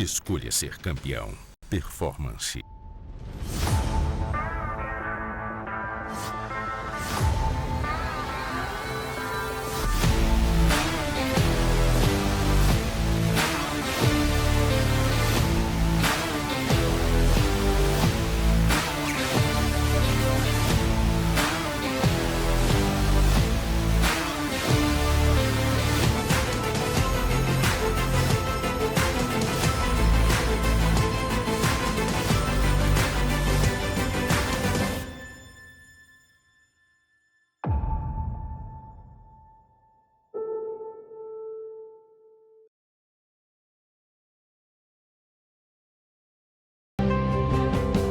Escolha ser campeão. Performance.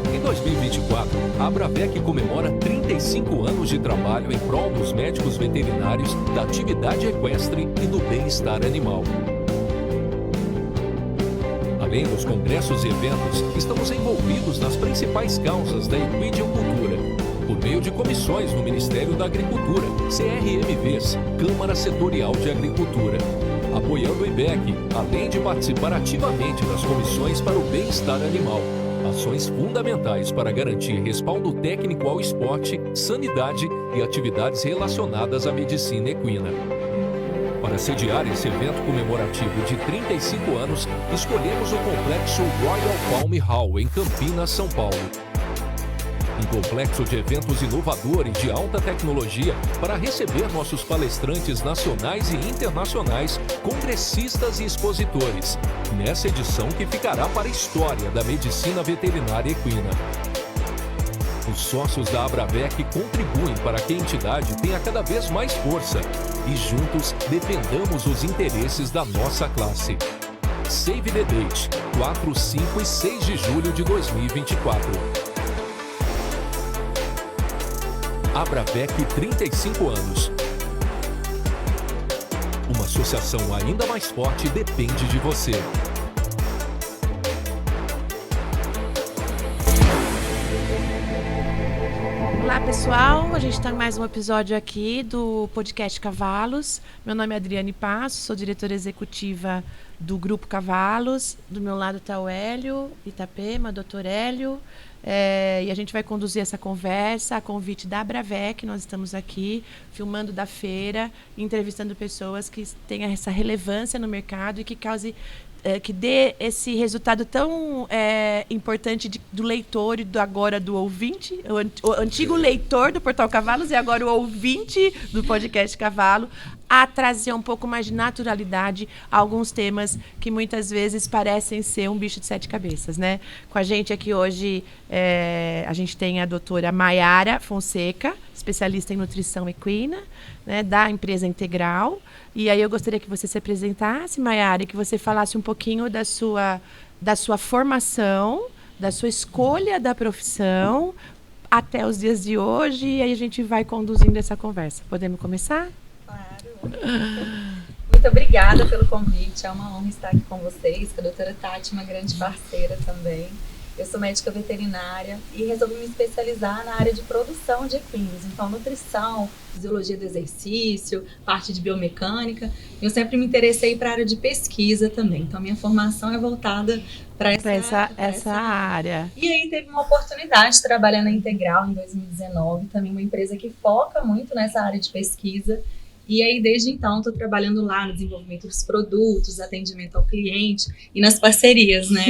Em 2024, a Abravec comemora 35 anos de trabalho em prol dos médicos veterinários, da atividade equestre e do bem-estar animal. Além dos congressos e eventos, estamos envolvidos nas principais causas da equidicultura, por meio de comissões no Ministério da Agricultura, CRMVs, Câmara Setorial de Agricultura, apoiando o IBEC, além de participar ativamente das comissões para o bem-estar animal. Ações fundamentais para garantir respaldo técnico ao esporte, sanidade e atividades relacionadas à medicina equina. Para sediar esse evento comemorativo de 35 anos, escolhemos o complexo Royal Palm Hall, em Campinas, São Paulo. Um complexo de eventos inovadores de alta tecnologia para receber nossos palestrantes nacionais e internacionais, congressistas e expositores, nessa edição que ficará para a história da medicina veterinária equina. Os sócios da Abravec contribuem para que a entidade tenha cada vez mais força e juntos defendamos os interesses da nossa classe. Save the date, 4, 5 e 6 de julho de 2024. Abravec 35 anos. Uma associação ainda mais forte depende de você. Olá pessoal, a gente está em mais um episódio aqui do podcast Cavalos. Meu nome é Adriane Passo, sou diretora executiva do Grupo Cavalos. Do meu lado está o Hélio Itapema, doutor Hélio. E a gente vai conduzir essa conversa a convite da Abravec. Nós estamos aqui filmando da feira, entrevistando pessoas que tenham essa relevância no mercado e que dê esse resultado tão importante do leitor e do ouvinte, o antigo leitor do Portal Cavalos e agora o ouvinte do podcast Cavalo, a trazer um pouco mais de naturalidade a alguns temas que muitas vezes parecem ser um bicho de sete cabeças, né? Com a gente aqui hoje, a gente tem a doutora Maiara Fonseca, especialista em nutrição equina, né, da empresa Integral. E aí eu gostaria que você se apresentasse, Maiara, e que você falasse um pouquinho da sua formação, da sua escolha da profissão até os dias de hoje, e aí a gente vai conduzindo essa conversa. Podemos começar? Muito obrigada pelo convite, é uma honra estar aqui com vocês, com a doutora Tati, uma grande parceira também. Eu sou médica veterinária e resolvi me especializar na área de produção de equinos, então nutrição, fisiologia do exercício, parte de biomecânica. Eu sempre me interessei para a área de pesquisa também, então minha formação é voltada para essa área. E aí teve uma oportunidade de trabalhar na Integral em 2019, também uma empresa que foca muito nessa área de pesquisa. E aí, desde então, estou trabalhando lá no desenvolvimento dos produtos, atendimento ao cliente e nas parcerias, né?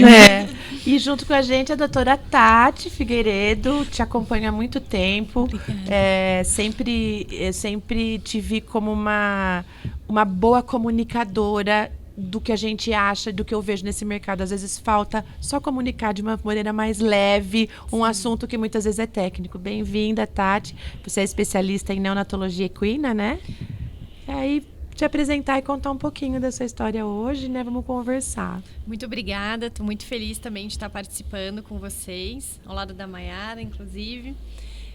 E junto com a gente a doutora Tati Figueiredo, te acompanha há muito tempo. Sempre te vi como uma boa comunicadora do que a gente acha, do que eu vejo nesse mercado. Às vezes falta só comunicar de uma maneira mais leve um assunto que muitas vezes é técnico. Bem-vinda, Tati. Você é especialista em neonatologia equina, né? E aí, te apresentar e contar um pouquinho da sua história hoje, né? Vamos conversar. Muito obrigada, estou muito feliz também de estar participando com vocês, ao lado da Maiara, inclusive.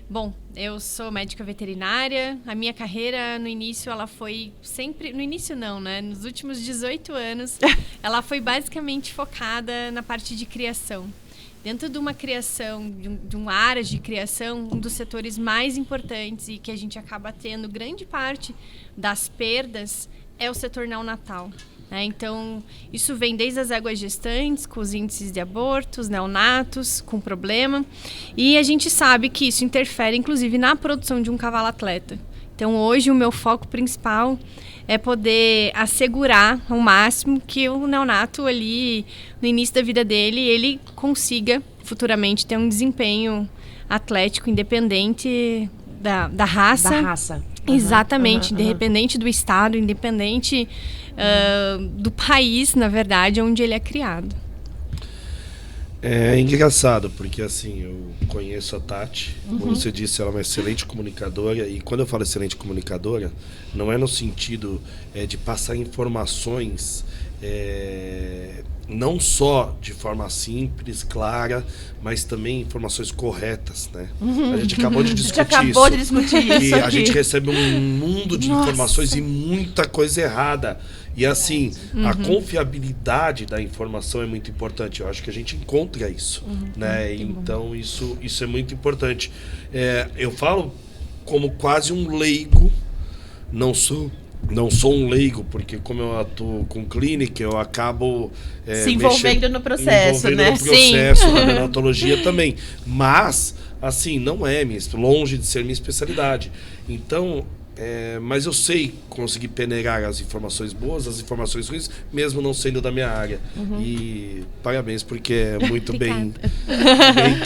Bom, eu sou médica veterinária, a minha carreira no início, ela foi sempre... No início não, né? Nos últimos 18 anos, ela foi basicamente focada na parte de criação. Dentro de uma criação, de uma área de criação, um dos setores mais importantes e que a gente acaba tendo grande parte das perdas é o setor neonatal. Então, isso vem desde as éguas gestantes, com os índices de abortos, neonatos, com problema. E a gente sabe que isso interfere, inclusive, na produção de um cavalo atleta. Então, hoje, o meu foco principal é poder assegurar ao máximo que o neonato ali, no início da vida dele, ele consiga futuramente ter um desempenho atlético independente da raça. Da raça. Exatamente, independente do estado, independente do país, na verdade, onde ele é criado. É engraçado, porque assim, eu conheço a Tati, como você disse, ela é uma excelente comunicadora, e quando eu falo excelente comunicadora, não é no sentido de passar informações, não só de forma simples, clara, mas também informações corretas, né? A gente acabou de discutir isso. A gente recebe um mundo de informações e muita coisa errada. E assim, a confiabilidade da informação é muito importante. Eu acho que a gente encontra isso, né? Então isso é muito importante. Eu falo como quase um leigo, não sou um leigo, porque como eu atuo com clínica, eu acabo se envolvendo no processo, né? No processo da neonatologia também. Mas, assim, não é longe de ser minha especialidade. Então, mas eu sei conseguir peneirar as informações boas, as informações ruins, mesmo não sendo da minha área. E parabéns, porque é muito bem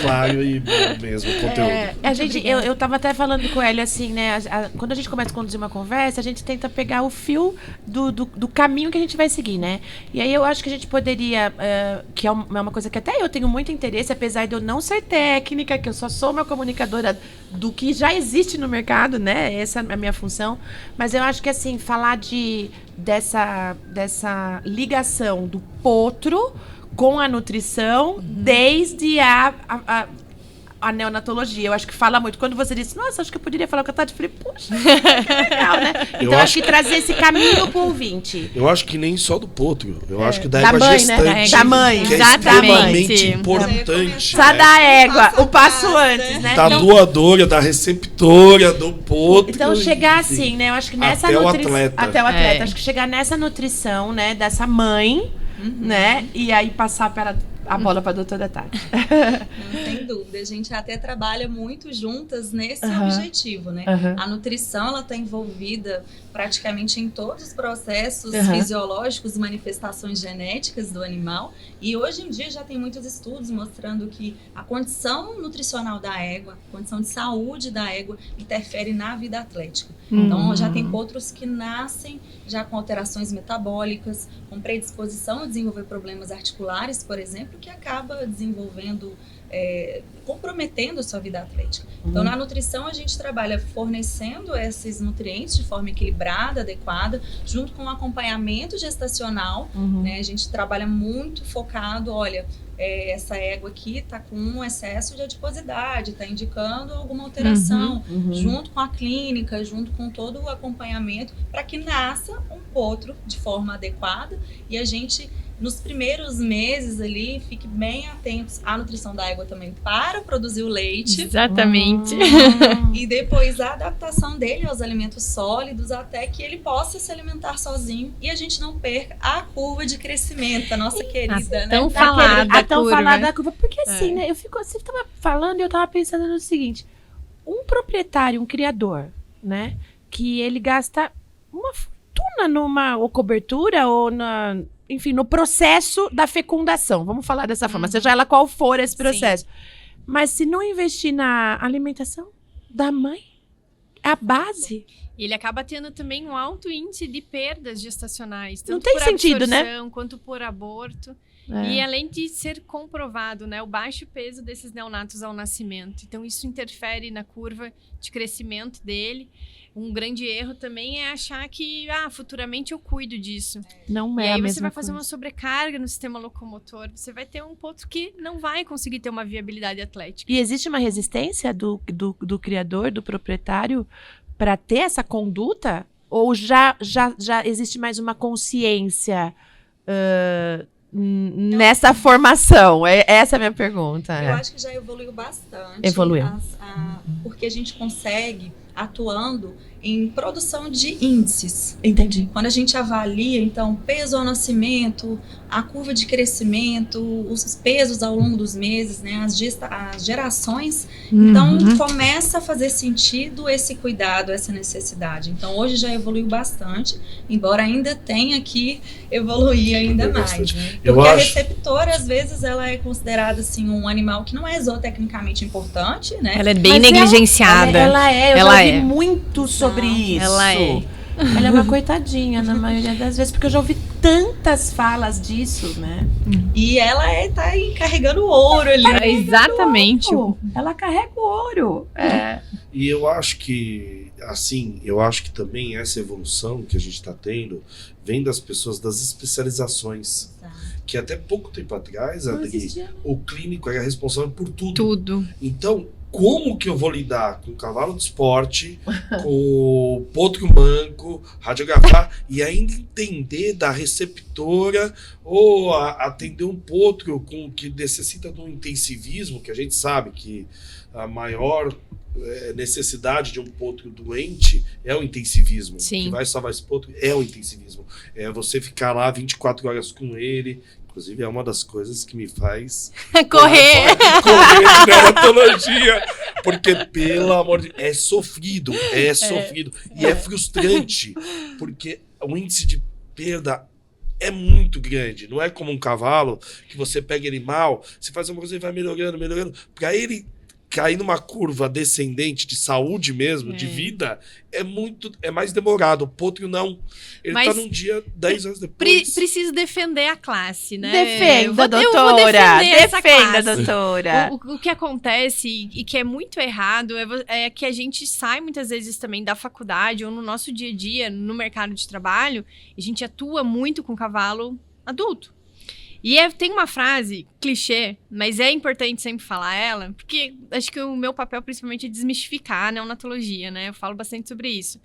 claro e bom mesmo o conteúdo. Eu tava até falando com ele assim, né? Quando a gente começa a conduzir uma conversa, a gente tenta pegar o fio do caminho que a gente vai seguir, né? E aí eu acho que a gente poderia, que é uma coisa que até eu tenho muito interesse, apesar de eu não ser técnica, que eu só sou uma comunicadora do que já existe no mercado, né? Essa é a minha função. Mas eu acho que assim, falar dessa ligação do potro com a nutrição desde a neonatologia. Eu acho que fala muito. Quando você disse, nossa, acho que eu poderia falar com a Tati, eu falei, poxa, que legal, né? Então eu acho que trazer esse caminho pro ouvinte. Eu acho que nem só do potro. Eu acho que da égua gestante. Né? Da mãe, que exatamente. É extremamente importante. Só da égua, o passo antes, né? Da doadora, da receptora, do potro. Então chegar assim, né? Eu acho que nessa nutrição. Até o atleta. É. Acho que chegar nessa nutrição, né? Dessa mãe, né? E aí passar a bola para a doutora Tati. Não tem dúvida. A gente até trabalha muito juntas nesse objetivo, né? A nutrição, ela está envolvida praticamente em todos os processos fisiológicos, manifestações genéticas do animal. E hoje em dia já tem muitos estudos mostrando que a condição nutricional da égua, a condição de saúde da égua, interfere na vida atlética. Então, já tem potros que nascem já com alterações metabólicas, com predisposição a desenvolver problemas articulares, por exemplo, que acaba desenvolvendo, comprometendo a sua vida atlética. Então, na nutrição, a gente trabalha fornecendo esses nutrientes de forma equilibrada, adequada, junto com o acompanhamento gestacional, né? A gente trabalha muito focado, olha, essa égua aqui está com um excesso de adiposidade, está indicando alguma alteração, junto com a clínica, junto com todo o acompanhamento, para que nasça um potro de forma adequada e a gente, nos primeiros meses ali, fique bem atentos à nutrição da égua também para produzir o leite. Exatamente. E depois a adaptação dele aos alimentos sólidos até que ele possa se alimentar sozinho e a gente não perca a curva de crescimento, a nossa querida, né? Tão falada curva. Porque assim, né? Você estava falando e eu estava pensando no seguinte. Um proprietário, um criador, né? Que ele gasta uma fortuna numa ou cobertura ou enfim, no processo da fecundação, vamos falar dessa forma, seja ela qual for esse processo. Sim. Mas se não investir na alimentação da mãe, é a base. E ele acaba tendo também um alto índice de perdas gestacionais, tanto não tem por sentido, absorção, né? quanto por aborto. E além de ser comprovado, né, o baixo peso desses neonatos ao nascimento. Então isso interfere na curva de crescimento dele. Um grande erro também é achar que futuramente eu cuido disso. Não é. E aí a mesma você vai fazer coisa. uma sobrecarga no sistema locomotor. Você vai ter um potro que não vai conseguir ter uma viabilidade atlética. E existe uma resistência do criador, do proprietário, para ter essa conduta? Ou já existe mais uma consciência nessa formação? Essa é a minha pergunta. Eu acho que já evoluiu bastante. Evoluiu. Porque a gente consegue atuando em produção de índices. Entendi. Quando a gente avalia, então, peso ao nascimento, a curva de crescimento, os pesos ao longo dos meses, né, as gerações, então começa a fazer sentido esse cuidado, essa necessidade. Então, hoje já evoluiu bastante, embora ainda tenha que evoluir ainda mais. Né? Porque a receptora, às vezes, ela é considerada assim, um animal que não é zootecnicamente importante, né? Ela é bem negligenciada. Ela eu já ouvi muito sobre isso. Ela é. Ela é uma coitadinha na maioria das vezes, porque eu já ouvi tantas falas disso, né? E ela tá aí carregando ouro ali. Exatamente. Ela carrega o ouro. E eu acho que, assim, também essa evolução que a gente está tendo vem das pessoas das especializações. Que até pouco tempo atrás, Adri, o clínico era responsável por tudo. Então, como que eu vou lidar com o cavalo de esporte, com o potro manco, radiografar e ainda entender da receptora ou atender um potro que necessita de um intensivismo, que a gente sabe que a maior necessidade de um potro doente é o intensivismo. Sim. O que vai salvar esse potro é o intensivismo. É você ficar lá 24 horas com ele. Inclusive, é uma das coisas que me faz correr de neonatologia. Porque, pelo amor de Deus, é sofrido. E é frustrante. Porque o índice de perda é muito grande. Não é como um cavalo que você pega ele mal, você faz uma coisa e vai melhorando. Para ele cair numa curva descendente de saúde mesmo, de vida, é mais demorado. O potro não. Ele tá num dia 10 anos depois. Preciso defender a classe, né? Defenda, doutora. Eu vou defender essa Defenda, classe. doutora. O que acontece e que é muito errado é que a gente sai muitas vezes também da faculdade ou no nosso dia a dia, no mercado de trabalho, a gente atua muito com cavalo adulto. E tem uma frase clichê, mas é importante sempre falar ela, porque acho que o meu papel principalmente é desmistificar a neonatologia, né? Eu falo bastante sobre isso.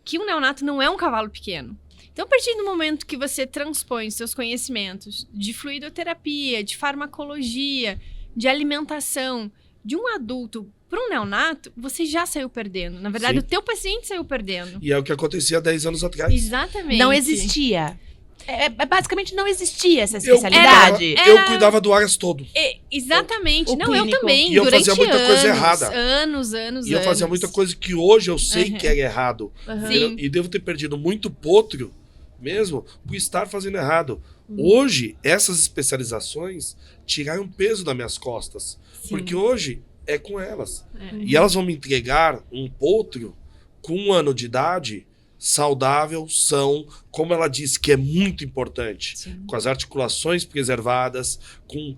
Que um neonato não é um cavalo pequeno. Então, a partir do momento que você transpõe seus conhecimentos de fluidoterapia, de farmacologia, de alimentação, de um adulto para um neonato, você já saiu perdendo. Na verdade, o teu paciente saiu perdendo. E é o que acontecia 10 anos atrás. Exatamente. Não existia. Basicamente não existia essa especialidade. Eu cuidava do Aras todo. Exatamente. O não, clínico. Eu também. E eu durante fazia muita coisa errada. Anos. E eu fazia muita coisa que hoje eu sei que era errado. Sim. E devo ter perdido muito potro mesmo por estar fazendo errado. Hoje, essas especializações tiraram peso das minhas costas. Sim. Porque hoje é com elas. E elas vão me entregar um potro com 1 ano de idade saudável, são, como ela disse, que é muito importante. Sim. Com as articulações preservadas, com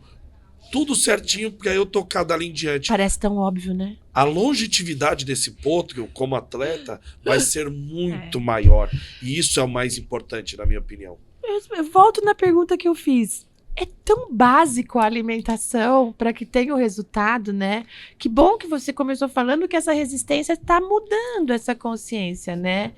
tudo certinho para eu tocar dali em diante. Parece tão óbvio, né? A longevidade desse potro, como atleta, vai ser muito maior. E isso é o mais importante, na minha opinião. Eu volto na pergunta que eu fiz. É tão básico a alimentação para que tenha o resultado, né? Que bom que você começou falando que essa resistência está mudando essa consciência, né?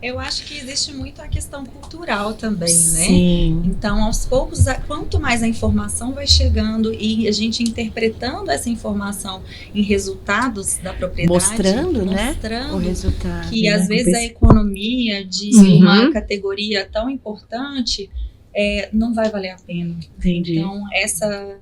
Eu acho que existe muito a questão cultural também, né? Sim. Então, aos poucos, quanto mais a informação vai chegando e a gente interpretando essa informação em resultados da propriedade, mostrando né? O resultado. Que às vezes a economia de uma categoria tão importante não vai valer a pena. Entendi. Então, essa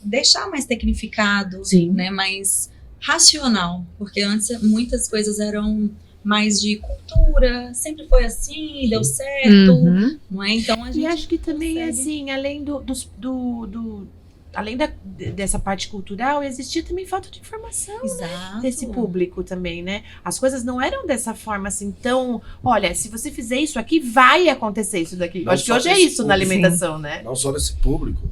deixar mais tecnificado, né? Mais racional, porque antes muitas coisas eram mais de cultura, sempre foi assim, deu certo, não é? Então a gente. E acho que também assim, além além dessa parte cultural, existia também falta de informação, né, desse público também, né? As coisas não eram dessa forma assim tão... Olha, se você fizer isso aqui, vai acontecer isso daqui. Eu acho que hoje é isso na alimentação, né? Não só desse público,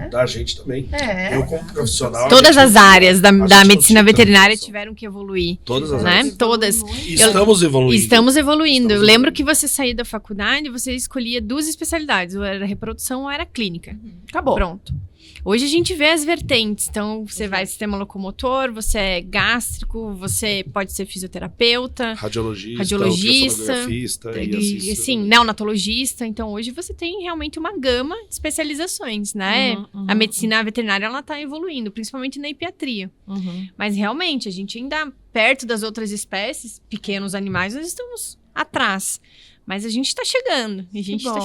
da gente também. Eu como profissional... Todas as áreas da medicina veterinária tiveram que evoluir. Todas as né? áreas. Todas. Estamos evoluindo. Estamos evoluindo. Eu lembro que você saía da faculdade, você escolhia 2 especialidades, ou era reprodução ou era clínica. Acabou. Pronto. Hoje a gente vê as vertentes, então você vai sistema locomotor, você é gástrico, você pode ser fisioterapeuta, radiologista e sim, neonatologista. Então hoje você tem realmente uma gama de especializações, né? A medicina veterinária ela está evoluindo, principalmente na epiatria. Mas realmente a gente ainda perto das outras espécies, pequenos animais, nós estamos atrás. Mas a gente está chegando, Então,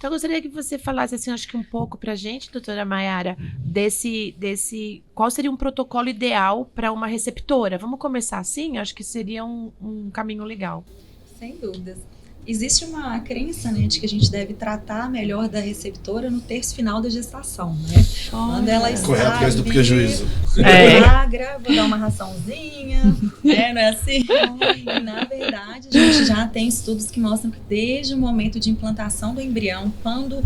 eu gostaria que você falasse, assim, acho que um pouco pra gente, doutora Maiara, qual seria um protocolo ideal para uma receptora? Vamos começar assim? Acho que seria um caminho legal. Sem dúvidas. Existe uma crença, né, de que a gente deve tratar melhor da receptora no terço final da gestação, né? Quando ela está correr atrás do prejuízo. Magra, vou dar uma raçãozinha, né? Não é assim? E, na verdade, a gente já tem estudos que mostram que desde o momento de implantação do embrião, quando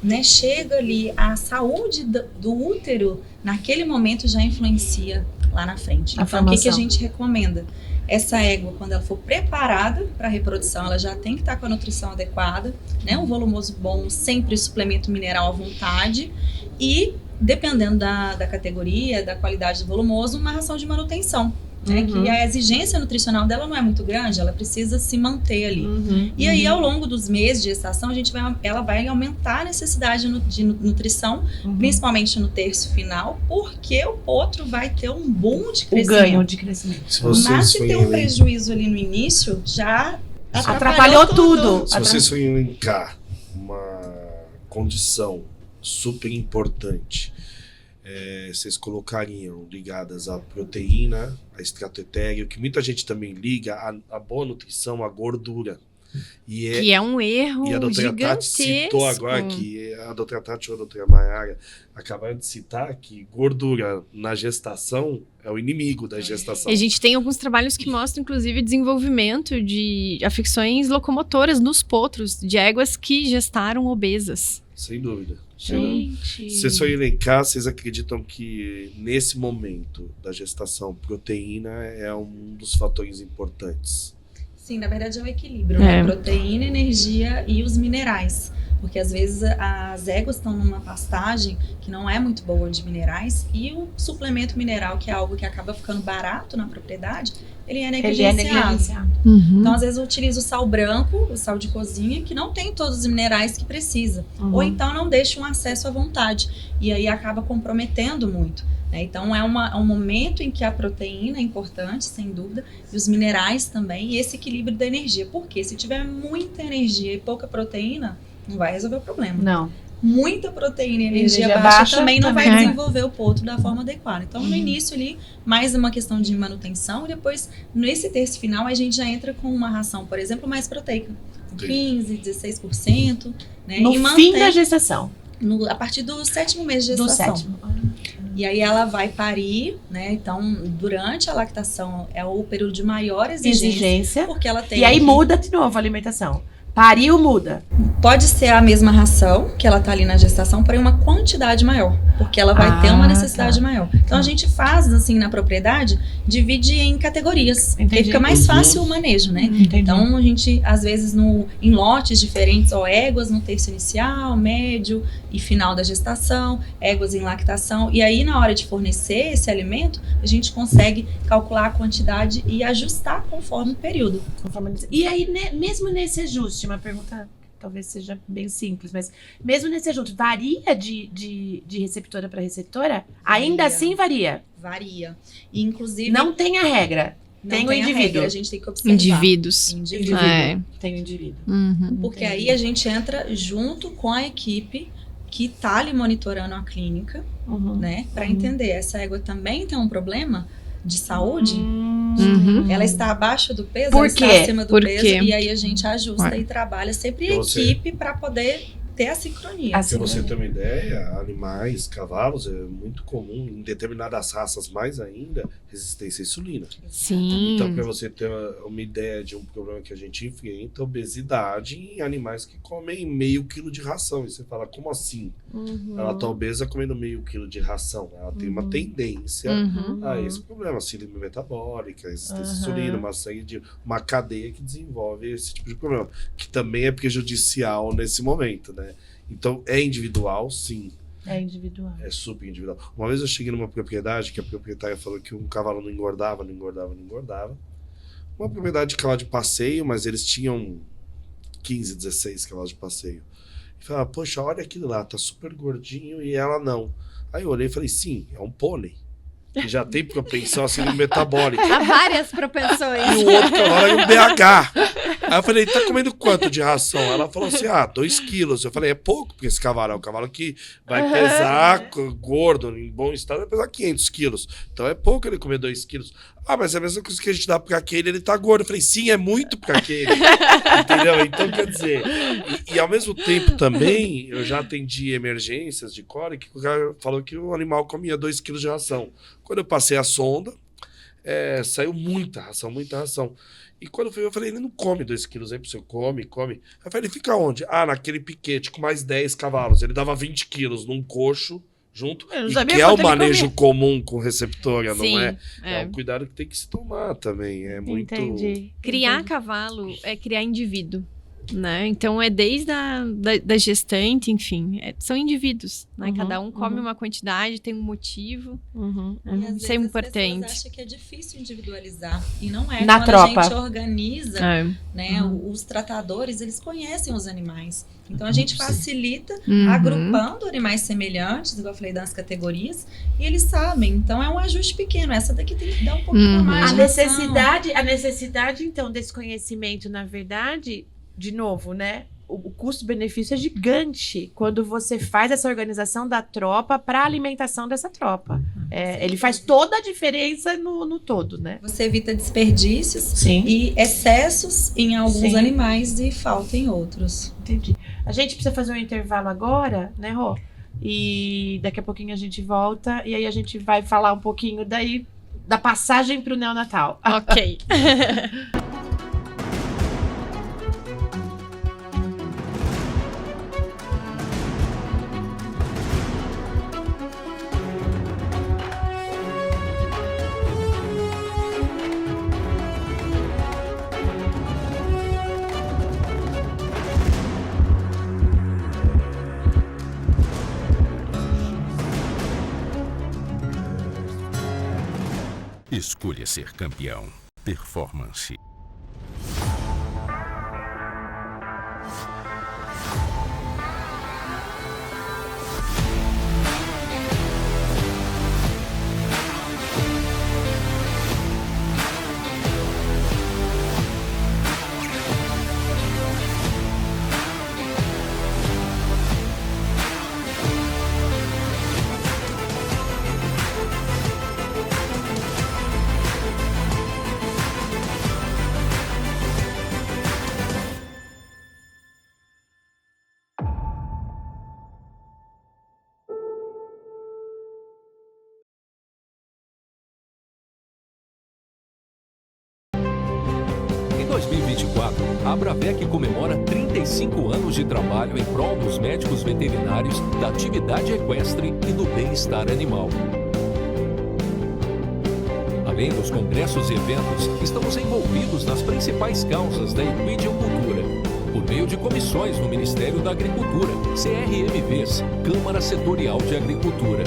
né, chega ali a saúde do útero, naquele momento já influencia lá na frente. Então, o que a gente recomenda? Essa égua, quando ela for preparada para a reprodução, ela já tem que estar com a nutrição adequada, né? Um volumoso bom, sempre suplemento mineral à vontade e, dependendo da categoria, da qualidade do volumoso, uma ração de manutenção, né? Que a exigência nutricional dela não é muito grande, ela precisa se manter ali. E aí, ao longo dos meses de gestação, ela vai aumentar a necessidade de nutrição, principalmente no terço final, porque o potro vai ter um boom de crescimento. O ganho de crescimento. Mas se tem um prejuízo ali no início, já atrapalhou tudo. Se vocês forem elencar uma condição super importante, vocês colocariam ligadas à proteína, a extrato etéreo, que muita gente também liga a boa nutrição, a gordura. Que é um erro gigantesco. E a doutora Tati citou agora que a doutora Tati ou a doutora Maiara acabaram de citar que gordura na gestação é o inimigo da gestação. A gente tem alguns trabalhos que mostram, inclusive, desenvolvimento de afecções locomotoras nos potros de éguas que gestaram obesas. Sem dúvida. Gente. Se vocês forem elencar, vocês acreditam que nesse momento da gestação, proteína é um dos fatores importantes? Sim, na verdade é um equilíbrio, né? Proteína, energia e os minerais. Porque às vezes as éguas estão numa pastagem que não é muito boa de minerais e o suplemento mineral, que é algo que acaba ficando barato na propriedade, ele é negligenciado. Então, às vezes, eu utilizo o sal branco, o sal de cozinha, que não tem todos os minerais que precisa. Ou então não deixa um acesso à vontade. E aí acaba comprometendo muito. Né? Então, é um momento em que a proteína é importante, sem dúvida, e os minerais também, e esse equilíbrio da energia. Porque se tiver muita energia e pouca proteína, não vai resolver o problema. Não. Muita proteína e energia baixa também não vai desenvolver o potro da forma adequada. Então, no início ali, mais uma questão de manutenção. E depois, nesse terço final, a gente já entra com uma ração, por exemplo, mais proteica. 15%, 16%. Né? No fim da gestação. A partir do 7º mês de gestação. E aí ela vai parir, né? Então, durante a lactação é o período de maior exigência. Porque ela tem. E aí muda de novo a alimentação. Pariu, muda. Pode ser a mesma ração, que ela tá ali na gestação, porém uma quantidade maior. Porque ela vai ter uma necessidade maior. Então, a gente faz, assim, na propriedade, divide em categorias. Porque fica mais fácil o manejo, né? Então, a gente, às vezes, em lotes diferentes, éguas no terço inicial, médio e final da gestação, éguas em lactação. E aí, na hora de fornecer esse alimento, a gente consegue calcular a quantidade e ajustar conforme o período. E aí, mesmo nesse ajuste, uma pergunta talvez seja bem simples, mas mesmo nesse ajuste, varia de receptora para receptora? Ainda assim varia? Varia. E, inclusive... Não tem a regra. Tem o indivíduo. Regra, a gente tem que observar. Indivíduos. Tem o indivíduo. Porque aí a gente entra junto com a equipe que tá ali monitorando a clínica, né? Para entender, essa égua também tem um problema de saúde? Ela está abaixo do peso? Ela está acima do peso? E aí a gente ajusta e trabalha sempre em equipe para poder ter a sincronia. Para você ter uma ideia, animais, cavalos, é muito comum, em determinadas raças mais ainda, resistência à insulina. Sim. Então, para você ter uma ideia de um problema que a gente enfrenta, obesidade em animais que comem meio quilo de ração. E você fala, como assim? Ela tá obesa comendo meio quilo de ração. Ela tem uma tendência a esse problema, síndrome metabólica, resistência à insulina, uma série de uma cadeia que desenvolve esse tipo de problema, que também é prejudicial nesse momento, né? Então, é individual, sim. É individual. É super individual. Uma vez eu cheguei numa propriedade que a proprietária falou que um cavalo não engordava. Uma propriedade de cavalo de passeio, mas eles tinham 15, 16 cavalos de passeio. E falava, poxa, olha aquilo lá, tá super gordinho e ela não. Aí eu olhei e falei, sim, é um pônei. que já tem propensão assim no metabólico. Há várias propensões. E o outro cavalo era um BH. Aí eu falei, tá comendo quanto de ração? Ela falou assim, 2 quilos. Eu falei, é pouco, porque esse cavalo é um cavalo que vai pesar gordo, em bom estado, vai pesar 500 quilos. Então é pouco ele comer 2 quilos. Mas é a mesma coisa que a gente dá pra aquele, ele tá gordo. Eu falei, sim, é muito pra aquele. Entendeu? Então, quer dizer... E ao mesmo tempo também, eu já atendi emergências de cólica, que o cara falou que o animal comia 2 quilos de ração. Quando eu passei a sonda, saiu muita ração. E quando eu falei, ele não come 2 quilos aí pro senhor, come. Eu falei, ele fica onde? Naquele piquete com mais 10 cavalos. Ele dava 20 quilos num coxo, junto, e que é o manejo comum com receptora, não é? É um cuidado que tem que se tomar também, é muito... Entendi. Criar cavalo é criar indivíduo, né? Então é desde da gestante, enfim, são indivíduos, né? Cada um come uma quantidade, tem um motivo, isso é importante. As pessoas acham que é difícil individualizar, e não é. Na quando tropa. a gente organiza, né, os tratadores, eles conhecem os animais. Então a gente facilita agrupando animais semelhantes, igual eu falei, das categorias, e eles sabem. Então é um ajuste pequeno. Essa daqui tem que dar um pouquinho mais. A necessidade, então, desse conhecimento, na verdade, de novo, né? O custo-benefício é gigante quando você faz essa organização da tropa para a alimentação dessa tropa. Ele faz toda a diferença no todo, né? Você evita desperdícios Sim. e excessos em alguns animais e falta em outros. Entendi. A gente precisa fazer um intervalo agora, né, Rô? E daqui a pouquinho a gente volta e aí a gente vai falar um pouquinho da passagem para o neonatal. Ok. Escolha ser campeão. Performance. Em 2024, a Abravec comemora 35 anos de trabalho em prol dos médicos veterinários, da atividade equestre e do bem-estar animal. Além dos congressos e eventos, estamos envolvidos nas principais causas da equidiocultura, por meio de comissões no Ministério da Agricultura, CRMVs, Câmara Setorial de Agricultura,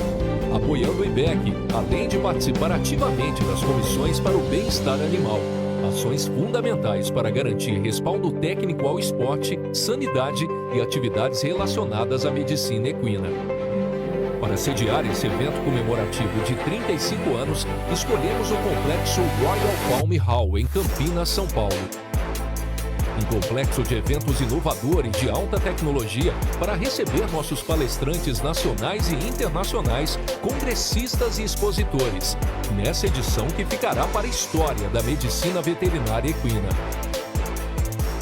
apoiando o IBEC, além de participar ativamente das comissões para o bem-estar animal. Ações fundamentais para garantir respaldo técnico ao esporte, sanidade e atividades relacionadas à medicina equina. Para sediar esse evento comemorativo de 35 anos, escolhemos o complexo Royal Palm Hall, em Campinas, São Paulo. Um complexo de eventos inovadores de alta tecnologia para receber nossos palestrantes nacionais e internacionais, congressistas e expositores, nessa edição que ficará para a história da medicina veterinária equina.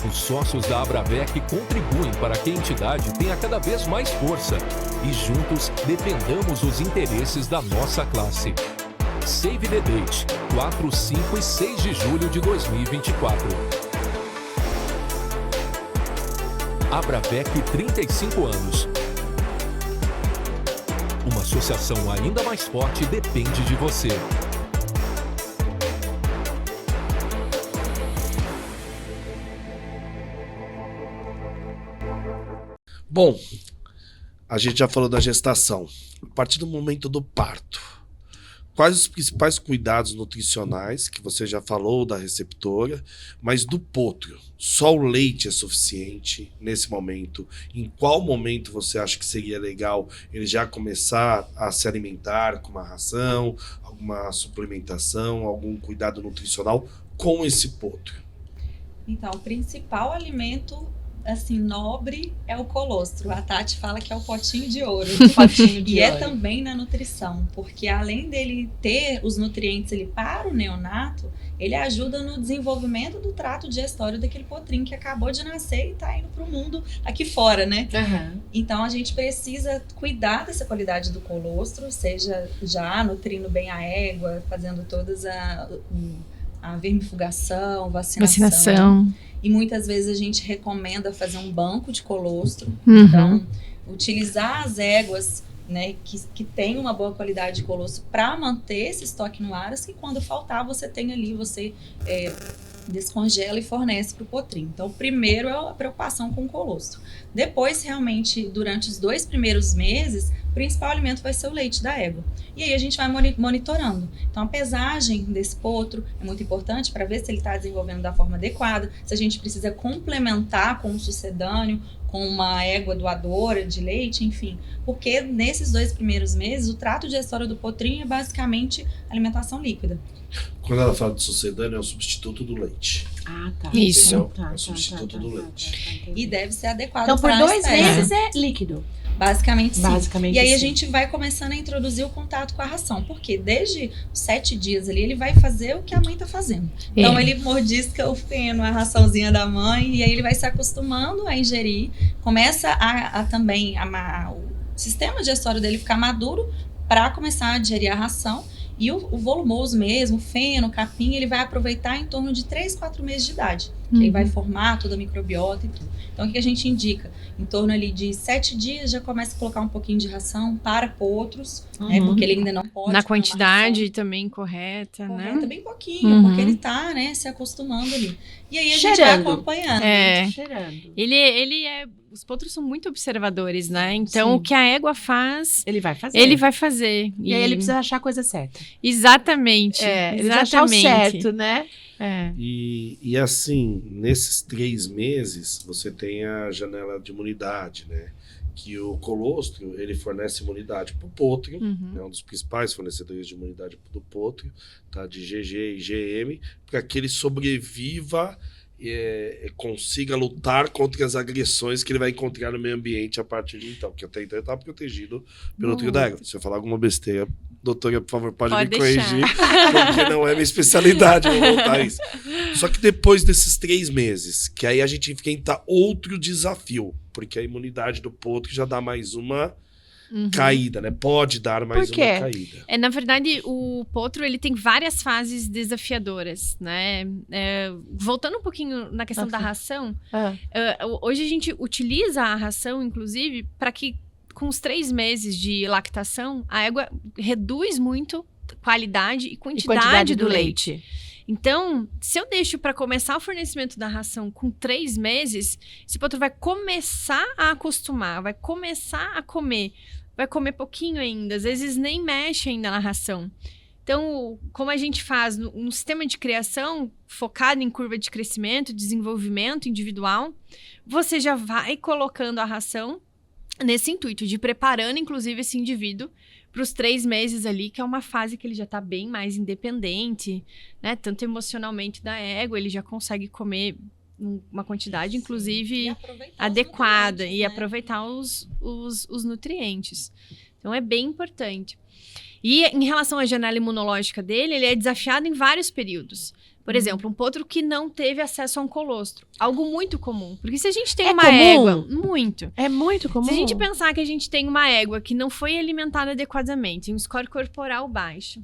Os sócios da Abravec contribuem para que a entidade tenha cada vez mais força e juntos defendamos os interesses da nossa classe. Save the date, 4, 5 e 6 de julho de 2024. Abravec 35 anos. Uma associação ainda mais forte depende de você. Bom, a gente já falou da gestação. A partir do momento do parto, quais os principais cuidados nutricionais, que você já falou da receptora, mas do potro? Só o leite é suficiente nesse momento? Em qual momento você acha que seria legal ele já começar a se alimentar com uma ração, alguma suplementação, algum cuidado nutricional com esse potro? Então, o principal alimento, assim, nobre é o colostro. A Tati fala que é o potinho de ouro. E é também na nutrição, porque além dele ter os nutrientes ali para o neonato, ele ajuda no desenvolvimento do trato digestório daquele potrinho que acabou de nascer e está indo para o mundo aqui fora, né? Uhum. Então, a gente precisa cuidar dessa qualidade do colostro, seja já nutrindo bem a égua, fazendo todas a vermifugação, vacinação. E muitas vezes a gente recomenda fazer um banco de colostro. Uhum. Então, utilizar as éguas, né, que tem uma boa qualidade de colostro para manter esse estoque no ar, assim, quando faltar você tem ali, você descongela e fornece para o potrinho. Então, primeiro é a preocupação com o colostro. Depois, realmente, durante os 2 primeiros meses, o principal alimento vai ser o leite da égua. E aí a gente vai monitorando. Então, a pesagem desse potro é muito importante para ver se ele está desenvolvendo da forma adequada, se a gente precisa complementar com um sucedâneo, com uma égua doadora de leite, enfim. Porque nesses 2 primeiros meses, o trato digestório do potrinho é basicamente alimentação líquida. Quando ela fala de sucedâneo, é o substituto do leite. Ah, tá. Isso. É o substituto do leite. E deve ser adequado Então, por para 2 meses é líquido. Basicamente, sim. Basicamente, e aí a sim. gente vai começando a introduzir o contato com a ração. Porque desde os 7 dias ali, ele vai fazer o que a mãe tá fazendo. Então, ele mordisca o feno, a raçãozinha da mãe, e aí ele vai se acostumando a ingerir. Começa o sistema digestório dele ficar maduro para começar a digerir a ração. E o volumoso mesmo, o feno, o capim, ele vai aproveitar em torno de 3, 4 meses de idade. Que ele vai formar toda a microbiota e tudo. Então, o que a gente indica? Em torno ali de 7 dias, já começa a colocar um pouquinho de ração para potros, né? Porque ele ainda não pode. Na quantidade também correta, né? Correta, bem pouquinho, porque ele tá, né, se acostumando ali. E aí a gente vai acompanhando. Cheirando. Ele é... Os potros são muito observadores, né? Então, Sim. o que a égua faz... Ele vai fazer. Ele vai fazer. E aí ele precisa achar a coisa certa. Exatamente. Ele precisa achar o certo, né? E assim, nesses 3 meses, você tem a janela de imunidade, né? Que o colostro, ele fornece imunidade para o potro, é um dos principais fornecedores de imunidade do potro, tá? De GG e GM, para que ele sobreviva consiga lutar contra as agressões que ele vai encontrar no meio ambiente a partir de então, porque até então ele está protegido pelo trio da égua. Se eu falar alguma besteira, doutora, por favor, pode me corrigir, porque não é minha especialidade, vou voltar a isso. Só que depois desses 3 meses, que aí a gente enfrenta outro desafio, porque a imunidade do potro já dá mais uma caída, né? Pode dar mais uma caída. Na verdade, o potro, ele tem várias fases desafiadoras, né? Voltando um pouquinho na questão da ração, hoje a gente utiliza a ração, inclusive, para que com os 3 meses de lactação, a égua reduz muito qualidade e quantidade do leite. Então, se eu deixo para começar o fornecimento da ração com 3 meses, esse potro vai começar a acostumar, vai começar a comer, vai comer pouquinho ainda, às vezes nem mexe ainda na ração. Então, como a gente faz no sistema de criação focado em curva de crescimento, desenvolvimento individual, você já vai colocando a ração nesse intuito de preparando, inclusive, esse indivíduo para os 3 meses ali, que é uma fase que ele já está bem mais independente, né? Tanto emocionalmente da égua, ele já consegue comer uma quantidade, inclusive, adequada e aproveitar os nutrientes. Então, é bem importante. E em relação à janela imunológica dele, ele é desafiado em vários períodos. Por exemplo, um potro que não teve acesso a um colostro. Algo muito comum. Porque se a gente tem uma égua... Muito. É muito comum. Se a gente pensar que a gente tem uma égua que não foi alimentada adequadamente, um score corporal baixo,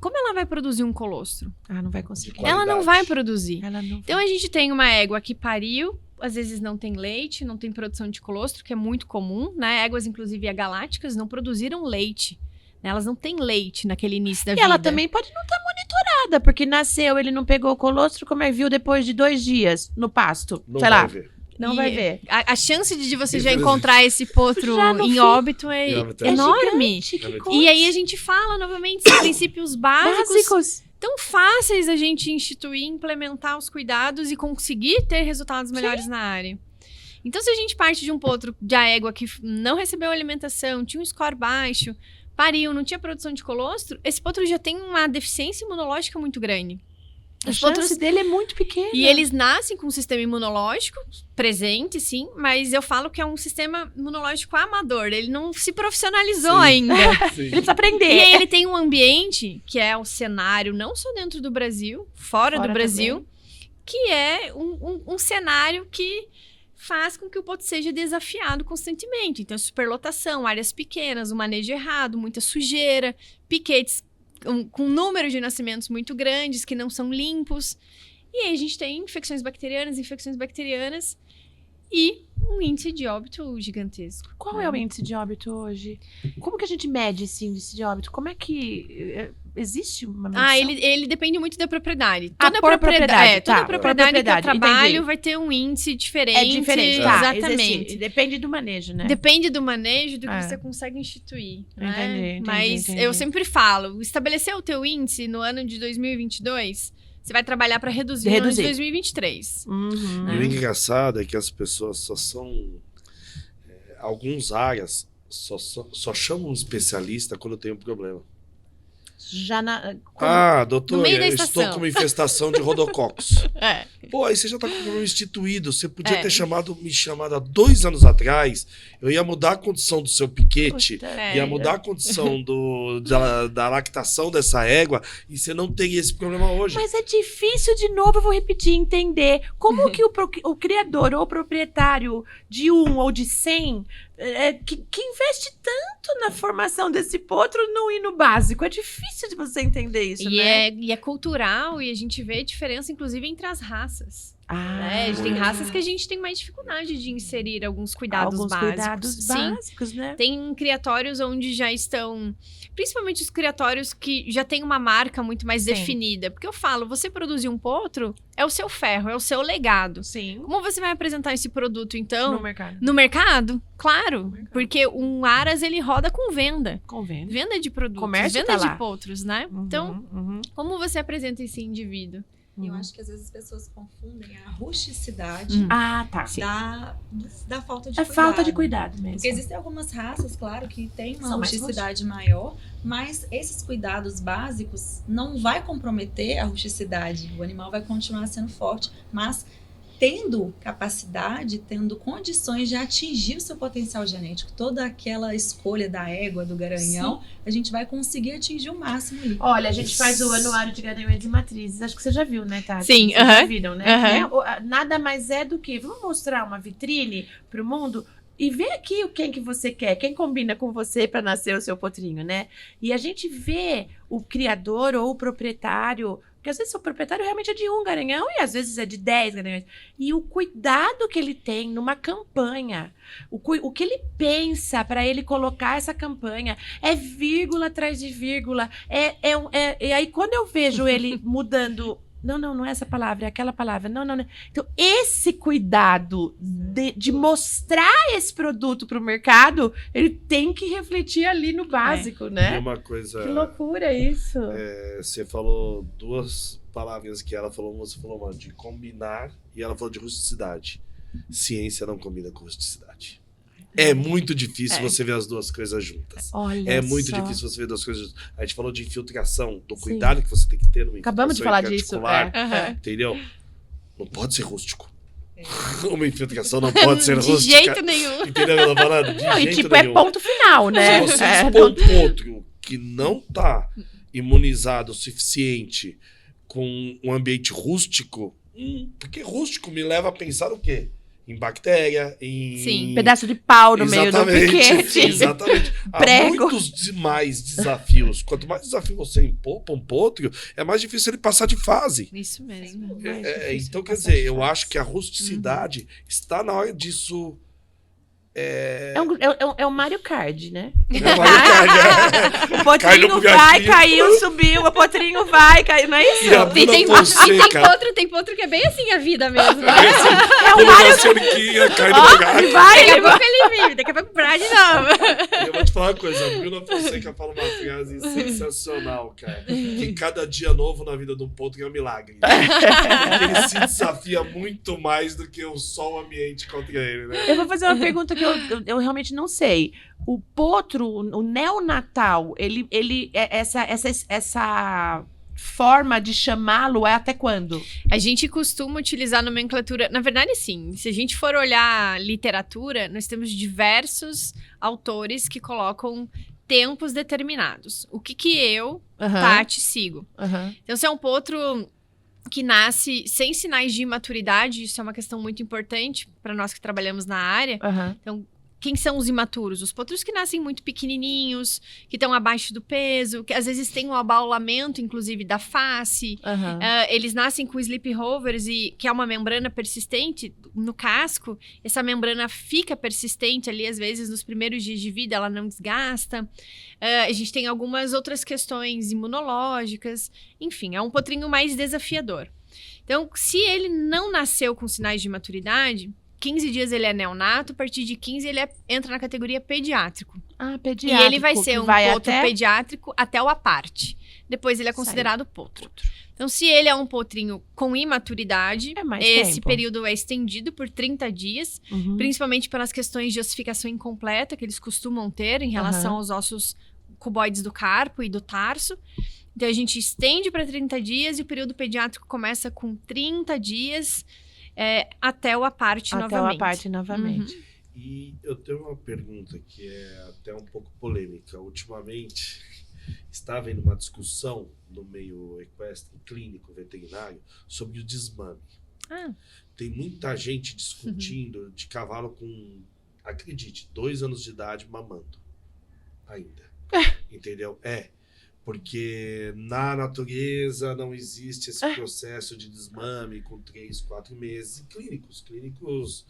como ela vai produzir um colostro? Não vai conseguir. Ela não vai produzir. Então, a gente tem uma égua que pariu, às vezes não tem leite, não tem produção de colostro, que é muito comum, né? Éguas, inclusive, galácticas, não produziram leite. Elas não têm leite naquele início da vida. E ela também pode não estar monitorada, porque nasceu, ele não pegou o colostro, como é que viu depois de 2 dias no pasto? Não sei vai lá. ver. Não vai ver. A chance de você já encontrar esse potro em óbito é enorme. E aí a gente fala novamente dos princípios básicos tão fáceis a gente instituir, implementar os cuidados e conseguir ter resultados melhores na área. Então, se a gente parte de um potro de égua que não recebeu alimentação, tinha um score baixo, pariu, não tinha produção de colostro, esse potro já tem uma deficiência imunológica muito grande. A chance dele é muito pequena. E eles nascem com um sistema imunológico presente, sim, mas eu falo que é um sistema imunológico amador. Ele não se profissionalizou ainda. Ele precisa aprender. E aí ele tem um ambiente, que é o cenário, não só dentro do Brasil, fora do Brasil, também. Que é um cenário que faz com que o potro seja desafiado constantemente. Então, superlotação, áreas pequenas, o manejo errado, muita sujeira, piquetes com número de nascimentos muito grandes, que não são limpos. E aí a gente tem infecções bacterianas e um índice de óbito gigantesco. Qual é o índice de óbito hoje? Como que a gente mede esse índice de óbito? Como é que... existe uma medição? Ele depende muito da propriedade. Toda propriedade que eu trabalho entendi. Vai ter um índice diferente. É diferente, exatamente. Depende do manejo, né? Depende do manejo, do que você consegue instituir. Entendi. Mas eu sempre falo, estabelecer o teu índice no ano de 2022... Você vai trabalhar para reduzir no ano de 2023. E o engraçado é que as pessoas só são... algumas áreas só chamam um especialista quando tem um problema. Doutor, eu estou com uma infestação de rodococos. Pô, aí você já está com o problema instituído. Você podia ter me chamado há 2 anos atrás. Eu ia mudar a condição do seu piquete, ia mudar a condição da lactação dessa égua, e você não teria esse problema hoje. Mas é difícil, de novo, eu vou repetir, entender como que o criador ou o proprietário de 1 ou de 100... que investe tanto na formação desse potro não ir no básico. É difícil de você entender isso, né? E é cultural, e a gente vê diferença, inclusive, entre as raças. Tem raças que a gente tem mais dificuldade de inserir alguns cuidados básicos. Né? Tem criatórios onde já estão... Principalmente os criatórios que já tem uma marca muito mais definida. Porque eu falo, você produzir um potro é o seu ferro, é o seu legado. Sim. Como você vai apresentar esse produto, então? No mercado. No mercado? Claro. Porque um aras, ele roda com venda. Com venda. Venda de produtos, comércio venda de potros, né? Então, Uhum. como você apresenta esse indivíduo? Eu acho que às vezes as pessoas confundem a rusticidade da falta de cuidado. Falta de cuidado mesmo. Porque existem algumas raças, claro, que têm uma rusticidade maior, mas esses cuidados básicos não vai comprometer a rusticidade. O animal vai continuar sendo forte, mas tendo capacidade, tendo condições de atingir o seu potencial genético, toda aquela escolha da égua, do garanhão, a gente vai conseguir atingir o máximo ali. Olha, a gente faz o anuário de garanhão de matrizes. Acho que você já viu, né, Tati? Sim, Vocês já viram, né? Nada mais é do que, vamos mostrar uma vitrine pro mundo e ver aqui quem que você quer, quem combina com você para nascer o seu potrinho, né? E a gente vê o criador ou o proprietário... Porque às vezes o proprietário realmente é de 1 garanhão e às vezes é de 10 garanhões. E o cuidado que ele tem numa campanha, o que ele pensa para ele colocar essa campanha, é vírgula atrás de vírgula. E aí quando eu vejo ele mudando... Não é essa palavra, é aquela palavra. Não. Então, esse cuidado de mostrar esse produto para o mercado, ele tem que refletir ali no básico, né? E uma coisa... Que loucura isso. Você falou 2 palavras que ela falou. Você falou uma de combinar e ela falou de rusticidade. Ciência não combina com rusticidade. É muito difícil você ver as 2 coisas juntas. Olha muito difícil você ver 2 coisas juntas. A gente falou de infiltração, do cuidado que você tem que ter numa Acabamos de falar disso. Entendeu? Não pode ser rústico. Uma infiltração não pode ser rústica. De jeito nenhum. Entendeu o que eu tô falando? De jeito nenhum. É ponto final, né? Se você expor um potro que não tá imunizado o suficiente com um ambiente rústico, porque rústico me leva a pensar o quê? Em bactéria, em... pedaço de pau no meio do piquete. Exatamente. Prego. Há muitos mais desafios. Quanto mais desafio você impor para um potro, é mais difícil ele passar de fase. Isso mesmo. Então, quer dizer, eu acho que a rusticidade está na hora disso É o Mario Kart, né? O potrinho vai, caiu, subiu, o potrinho vai, caiu, não é isso? Tem potro que é bem assim a vida mesmo. Né? É o Mario Kart. Cai no gato. Daqui a pouco ele vive, daqui a pouco pra de novo. Eu vou te falar uma coisa, a Bruna Fonseca fala uma frase sensacional, cara. Que cada dia novo na vida do potro é um milagre. Porque ele se desafia muito mais do que só o ambiente contra ele, né? Eu vou fazer uma pergunta que eu realmente não sei. O potro, o neonatal, essa forma de chamá-lo é até quando? A gente costuma utilizar nomenclatura... Na verdade, sim. Se a gente for olhar literatura, nós temos diversos autores que colocam tempos determinados. O que eu, Tati, sigo. Então, se é um potro que nasce sem sinais de imaturidade, isso é uma questão muito importante para nós que trabalhamos na área. Então, quem são os imaturos? Os potros que nascem muito pequenininhos, que estão abaixo do peso, que às vezes têm um abaulamento, inclusive, da face. Eles nascem com sleep hovers, que é uma membrana persistente no casco. Essa membrana fica persistente ali, às vezes, nos primeiros dias de vida, ela não desgasta. A gente tem algumas outras questões imunológicas. Enfim, é um potrinho mais desafiador. Então, se ele não nasceu com sinais de maturidade... 15 dias ele é neonato, a partir de 15 ele entra na categoria pediátrico. Pediátrico. E ele vai ser um potro pediátrico até o aparte. Depois ele é considerado potro. Então, se ele é um potrinho com imaturidade, esse período é estendido por 30 dias, principalmente pelas questões de ossificação incompleta que eles costumam ter em relação aos ossos cuboides do carpo e do tarso. Então, a gente estende para 30 dias e o período pediátrico começa com 30 dias... até o aparte novamente. E eu tenho uma pergunta que é até um pouco polêmica. Ultimamente, está havendo uma discussão no meio equestre, clínico, veterinário, sobre o desmame. Tem muita gente discutindo de cavalo com, acredite, 2 anos de idade mamando ainda. Entendeu? Porque na natureza não existe esse processo de desmame com 3, 4 meses. E clínicos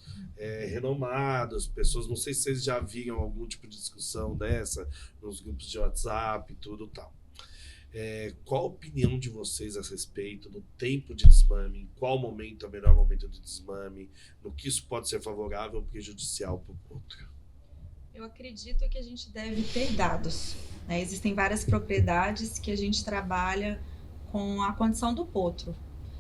renomados, pessoas, não sei se vocês já viram algum tipo de discussão dessa nos grupos de WhatsApp e tudo tal. Qual a opinião de vocês a respeito do tempo de desmame? Em qual momento é o melhor momento de desmame? No que isso pode ser favorável ou prejudicial para o potro? Eu acredito que a gente deve ter dados. Né? Existem várias propriedades que a gente trabalha com a condição do potro.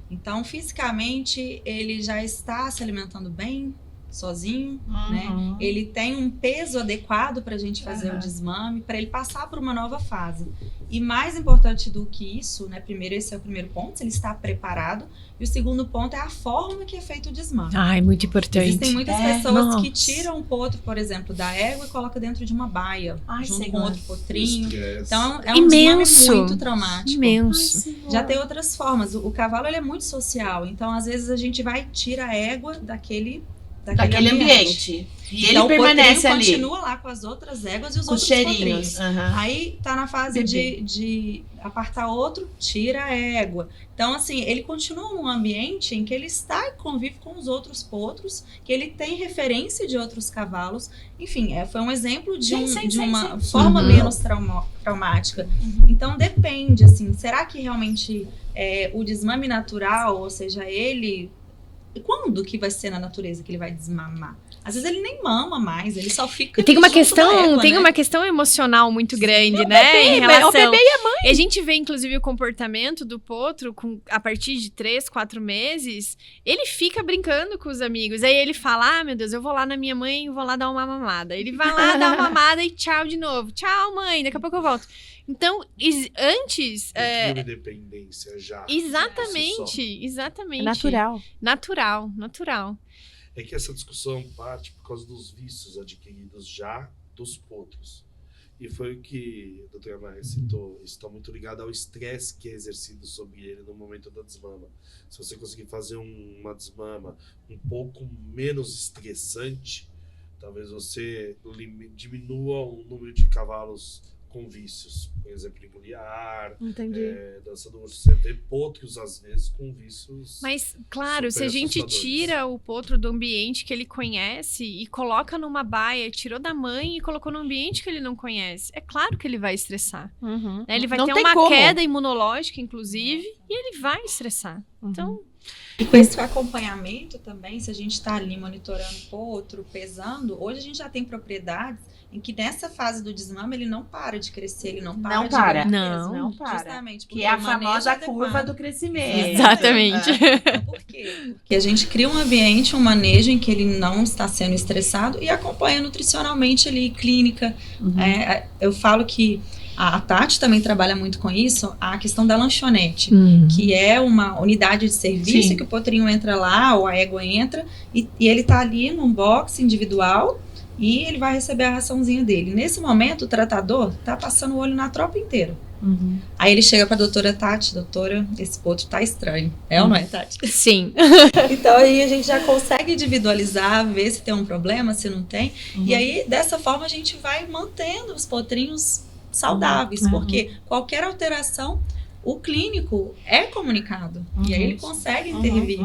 Então, fisicamente, ele já está se alimentando bem, sozinho, né? Ele tem um peso adequado para a gente fazer o desmame, para ele passar por uma nova fase. E mais importante do que isso, né? Primeiro, esse é o primeiro ponto, se ele está preparado. E o segundo ponto é a forma que é feito o desmame. Muito importante. Existem muitas pessoas que tiram o potro, por exemplo, da égua e colocam dentro de uma baia, junto com outro potrinho. Então, é um desmame muito traumático. Imenso. Já tem outras formas. O cavalo, ele é muito social. Então, às vezes, a gente vai tirar a égua daquele ambiente. E então, ele permanece ali. Continua lá com as outras éguas e os outros potrinhos. Aí tá na fase de apartar outro, tira a égua. Então, assim, ele continua num ambiente em que ele está em convívio com os outros potros, que ele tem referência de outros cavalos. Enfim, foi um exemplo de uma forma menos traumática. Então, depende, assim, será que realmente o desmame natural, ou seja, ele... Quando que vai ser na natureza que ele vai desmamar? Às vezes ele nem mama mais, ele só fica... Tem uma questão emocional muito grande, né? Em relação... O bebê e a mãe. E a gente vê, inclusive, o comportamento do potro, a partir de 3, 4 meses, ele fica brincando com os amigos. Aí ele fala, meu Deus, eu vou lá na minha mãe e vou lá dar uma mamada. Ele vai lá dar uma mamada e tchau de novo. Tchau, mãe, daqui a pouco eu volto. Então, antes... independência já. Exatamente. Natural. É que essa discussão parte por causa dos vícios adquiridos já dos potros. E foi o que a doutora Maria citou. Isso está muito ligado ao estresse que é exercido sobre ele no momento da desmama. Se você conseguir fazer uma desmama um pouco menos estressante, talvez você diminua o número de cavalos com vícios. Por exemplo, engolir ar, dança do urso, você vê potros, às vezes, com vícios. Mas, claro, se a gente tira o potro do ambiente que ele conhece e coloca numa baia, tirou da mãe e colocou num ambiente que ele não conhece, é claro que ele vai estressar. Né? Ele vai ter uma queda imunológica, inclusive, e ele vai estressar. Então... E com esse acompanhamento também, se a gente está ali monitorando o potro, pesando, hoje a gente já tem propriedades em que nessa fase do desmame ele não para de crescer, ele não para de ganhar peso. Não para. Justamente porque que é a famosa curva do crescimento. Exatamente. Então, por quê? Porque a gente cria um ambiente, um manejo em que ele não está sendo estressado e acompanha nutricionalmente ali, clínica. Eu falo que a Tati também trabalha muito com isso, a questão da lanchonete, que é uma unidade de serviço que o potrinho entra lá, ou a égua entra, e ele tá ali num box individual, e ele vai receber a raçãozinha dele. Nesse momento, o tratador tá passando o olho na tropa inteira. Aí ele chega pra doutora Tati, doutora, esse potro tá estranho. É ou não é, Tati? Sim. Então aí a gente já consegue individualizar, ver se tem um problema, se não tem. E aí, dessa forma, a gente vai mantendo os potrinhos saudáveis, porque qualquer alteração, o clínico é comunicado. E aí ele consegue intervir.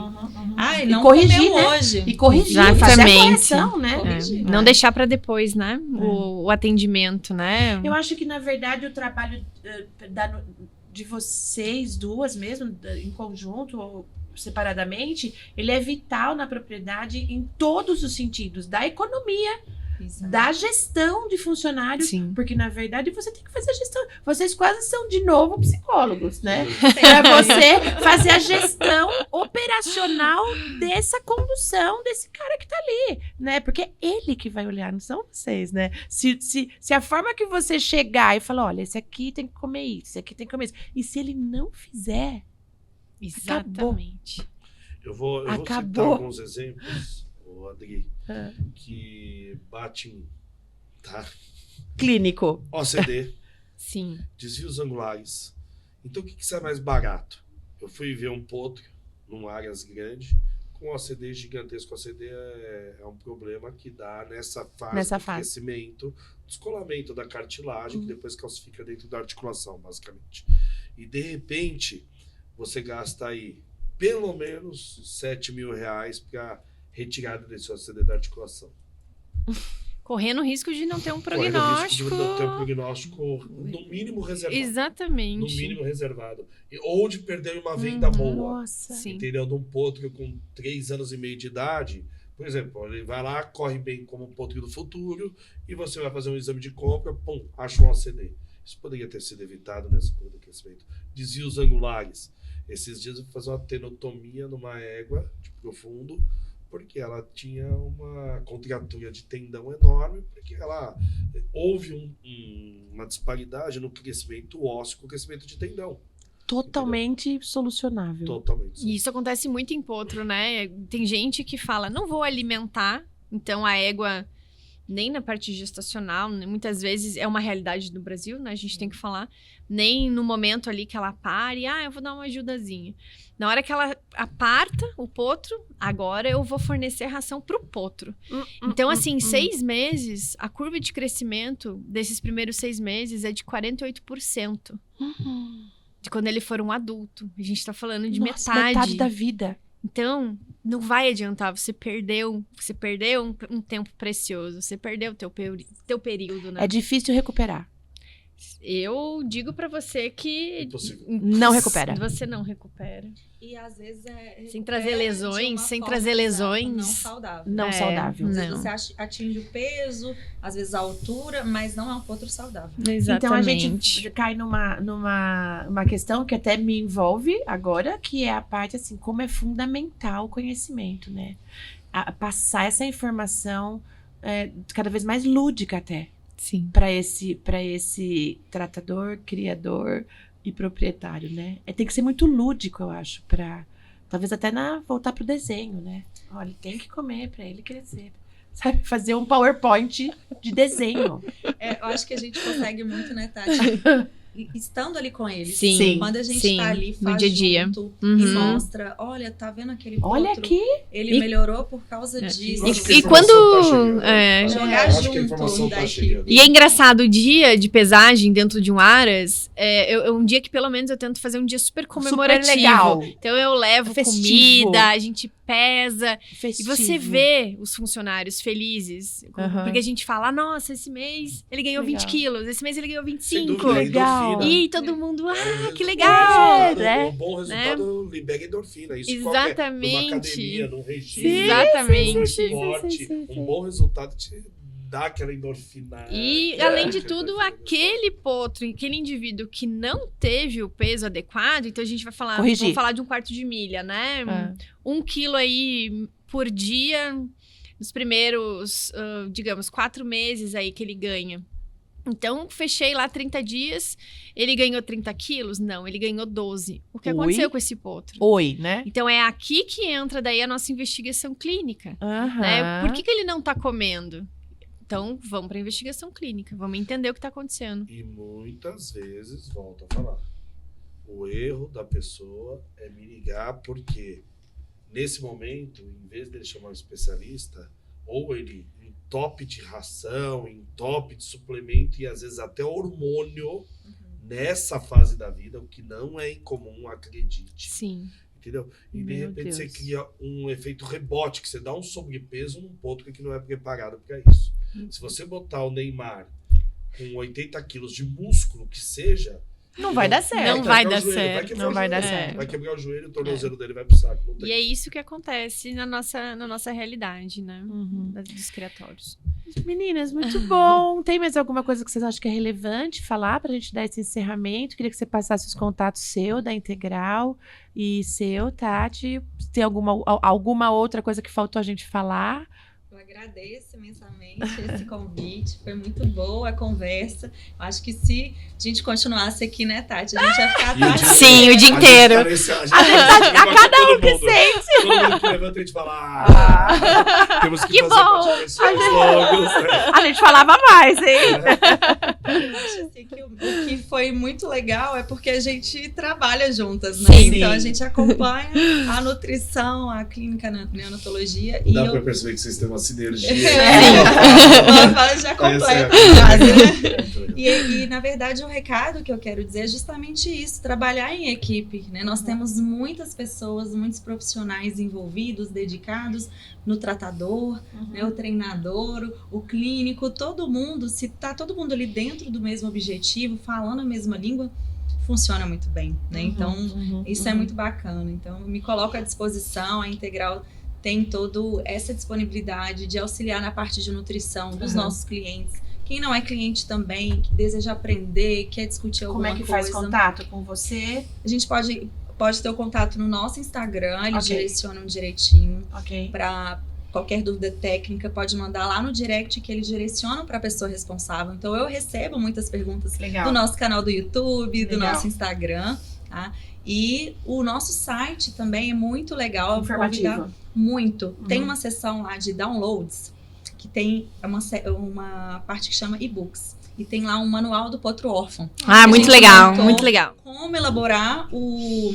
Ele não corrigir, né? hoje. E corrigir, fazer a correção, né? Não deixar para depois, né? O atendimento, né? Eu acho que, na verdade, o trabalho de vocês duas mesmo, em conjunto ou separadamente, ele é vital na propriedade em todos os sentidos, da economia, da gestão de funcionários, porque na verdade você tem que fazer a gestão. Vocês quase são de novo psicólogos, né? Para você fazer a gestão operacional dessa condução desse cara que tá ali, né? Porque é ele que vai olhar, não são vocês, né? Se a forma que você chegar e falar, olha, esse aqui tem que comer isso, esse aqui tem que comer isso, e se ele não fizer, exatamente. Acabou. Eu vou citar alguns exemplos, Adri, que batem, tá? Clínico. OCD. Sim. Desvios angulares. Então, o que sai mais barato? Eu fui ver um potro num áreas grande com OCD gigantesco. OCD é um problema que dá nessa fase de crescimento, descolamento da cartilagem, que depois calcifica dentro da articulação, basicamente. E, de repente, você gasta aí pelo menos R$7.000 para retirada desse OCD da articulação. Correndo o risco de não ter um prognóstico. Correndo o risco de não ter um prognóstico, no mínimo reservado. Exatamente. No mínimo reservado. Ou de perder uma venda boa. Nossa. Entendeu? De um potro com 3 anos e meio de idade. Por exemplo, ele vai lá, corre bem como um potro do futuro, e você vai fazer um exame de compra, pum, acha um OCD. Isso poderia ter sido evitado nessa curva de crescimento. Desvios angulares. Esses dias eu vou fazer uma tenotomia numa égua de profundo, porque ela tinha uma contratura de tendão enorme, porque houve uma disparidade no crescimento ósseo com o crescimento de tendão. Totalmente solucionável. Totalmente. E isso acontece muito em potro, né? Tem gente que fala, não vou alimentar, então a égua, nem na parte gestacional, muitas vezes é uma realidade do Brasil, né? A gente tem que falar, nem no momento ali que ela pare, eu vou dar uma ajudazinha. Na hora que ela aparta o potro, agora eu vou fornecer ração pro potro. Então, assim, em 6 meses, a curva de crescimento desses primeiros 6 meses é de 48%. De quando ele for um adulto. A gente tá falando de metade da vida. Então, não vai adiantar, você perdeu um tempo precioso, você perdeu o teu período, né? É difícil recuperar. Eu digo pra você que Impossível. Não recupera. Você não recupera. E às vezes sem trazer lesões, não saudável. Não saudável. Às vezes você atinge o peso, às vezes a altura, mas não é um potro saudável. Exatamente. Então a gente cai numa questão que até me envolve agora, que é a parte assim, como é fundamental o conhecimento, né? Passar essa informação cada vez mais lúdica até. Sim. Para esse tratador, criador e proprietário, né? Tem que ser muito lúdico, eu acho, para talvez até voltar pro desenho, né? Olha, tem que comer para ele crescer. Sabe, fazer um PowerPoint de desenho. Eu acho que a gente consegue muito, né, Tati? estando ali com eles. Sim. Quando a gente tá ali, faz no dia a dia. junto e mostra, olha, tá vendo aquele potro? Olha aqui. Ele melhorou por causa disso. E quando... jogar junto da equipe. E é engraçado, o dia de pesagem dentro de um Aras, um dia que pelo menos eu tento fazer um dia super comemorativo. Super legal. Então eu levo comida, a gente pesa. Festivo. E você vê os funcionários felizes. Porque a gente fala, nossa, esse mês ele ganhou 20 quilos, esse mês ele ganhou 25. Legal. E todo mundo, que legal. Um bom resultado libera endorfina. Isso exatamente. Numa academia, num regime. Exatamente. Num esporte. Um bom resultado te dá aquela endorfina. E, além de tudo, aquele potro, aquele indivíduo que não teve o peso adequado, então a gente vai falar, vamos falar de 1/4 de milha, né? 1 quilo aí por dia, nos primeiros, digamos, 4 meses aí que ele ganha. Então, fechei lá 30 dias, ele ganhou 30 quilos? Não, ele ganhou 12. O que aconteceu com esse potro? Né? Então, é aqui que entra daí a nossa investigação clínica. Né? Por que ele não tá comendo? Então, vamos para a investigação clínica. Vamos entender o que está acontecendo. E muitas vezes, volto a falar, o erro da pessoa é me ligar porque, nesse momento, em vez dele chamar um especialista, ou ele entope de ração, entope de suplemento e, às vezes, até hormônio nessa fase da vida, o que não é incomum, acredite. Sim. Entendeu? E de repente você cria um efeito rebote, que você dá um sobrepeso num potro que não é preparado para isso. Se você botar o Neymar com 80 quilos de músculo, que seja... Não vai dar certo. Não vai dar certo. Não vai dar certo. Vai quebrar o joelho, o tornozelo dele vai pro saco. Não tem. E é isso que acontece na nossa realidade, né? Dos criatórios. Meninas, muito bom. Tem mais alguma coisa que vocês acham que é relevante falar pra gente dar esse encerramento? Queria que você passasse os contatos seu, da Integral, e seu, Tati. Tem alguma outra coisa que faltou a gente falar? Eu agradeço imensamente esse convite, foi muito boa a conversa. Acho que se a gente continuasse aqui, né, Tati? A gente ia ficar a tarde. Sim, o dia inteiro. A cada um que sente. Todo mundo que levanta, a gente fala, temos que fazer bom. A gente falava mais, hein? Acho assim que o que foi muito legal é porque a gente trabalha juntas, né? Sim. Então a gente acompanha a nutrição, a clínica neonatologia. Dá pra perceber que vocês têm uma sinergia. Já completa quase, né? E na verdade o recado que eu quero dizer é justamente isso, trabalhar em equipe, né? Nós temos muitas pessoas, muitos profissionais envolvidos, dedicados no tratador, né? O treinador, o clínico, todo mundo, se tá todo mundo ali dentro do mesmo objetivo, falando a mesma língua, funciona muito bem, né? Então, isso é muito bacana. Então, me coloco à disposição, a Integral tem toda essa disponibilidade de auxiliar na parte de nutrição dos nossos clientes. Quem não é cliente também, que deseja aprender, quer discutir alguma coisa. Como é que faz contato com você? A gente pode ter o contato no nosso Instagram, eles direcionam direitinho. Para qualquer dúvida técnica, pode mandar lá no direct que eles direcionam para a pessoa responsável. Então, eu recebo muitas perguntas do nosso canal do YouTube, do nosso Instagram, tá? E o nosso site também é muito legal. Informativo. Muito. Tem uma seção lá de downloads, que tem uma parte que chama e-books. E tem lá um manual do potro órfão. Muito legal, muito legal. Como elaborar o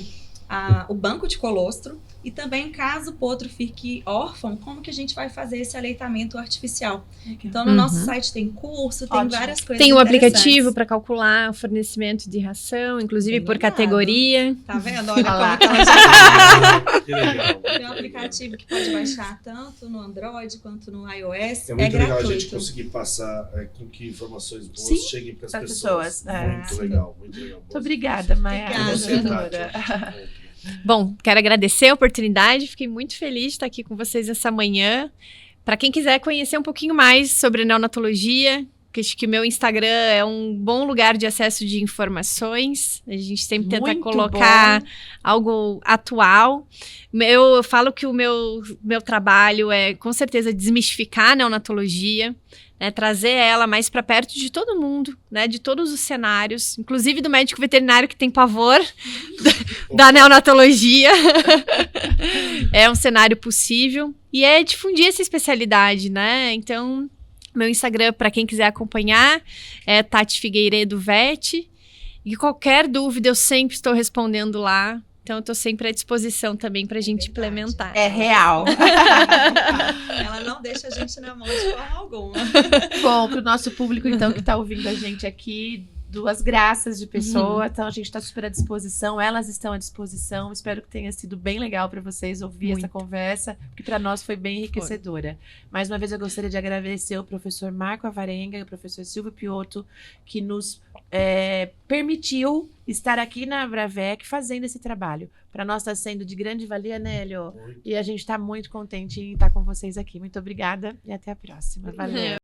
banco de colostro. E também, caso o potro fique órfão, como que a gente vai fazer esse aleitamento artificial. Então, no nosso site tem curso, tem várias coisas. Tem um aplicativo para calcular o fornecimento de ração, inclusive por categoria. Tá vendo? Olha como que ela já... Que legal. Tem um aplicativo que pode baixar tanto no Android quanto no iOS. É muito legal gratuito. a gente conseguir passar com que informações boas cheguem para as pessoas. Muito legal, muito legal. Muito obrigada, Maiara. Bom, quero agradecer a oportunidade, fiquei muito feliz de estar aqui com vocês essa manhã. Para quem quiser conhecer um pouquinho mais sobre neonatologia, acho que o meu Instagram é um bom lugar de acesso de informações. A gente sempre tenta colocar algo atual. Eu falo que o meu trabalho é, com certeza, desmistificar a neonatologia, né, trazer ela mais para perto de todo mundo, né, de todos os cenários, inclusive do médico veterinário que tem pavor da neonatologia. É um cenário possível e é difundir essa especialidade, né? Então, meu Instagram, para quem quiser acompanhar, é Tati Figueiredo Vet. E qualquer dúvida eu sempre estou respondendo lá. Então, eu estou sempre à disposição também para a gente implementar. É real. Ela não deixa a gente na mão de forma alguma. Bom, para o nosso público, então, que está ouvindo a gente aqui, 2 graças de pessoa. Então, a gente está super à disposição. Elas estão à disposição. Espero que tenha sido bem legal para vocês ouvir essa conversa, porque para nós foi bem enriquecedora. Mais uma vez, eu gostaria de agradecer o professor Marco Avarenga e o professor Silvio Piotto, que nos permitiu estar aqui na Abravec fazendo esse trabalho. Para nós está sendo de grande valia, né, Hélio? E a gente está muito contente em estar com vocês aqui. Muito obrigada e até a próxima. Valeu!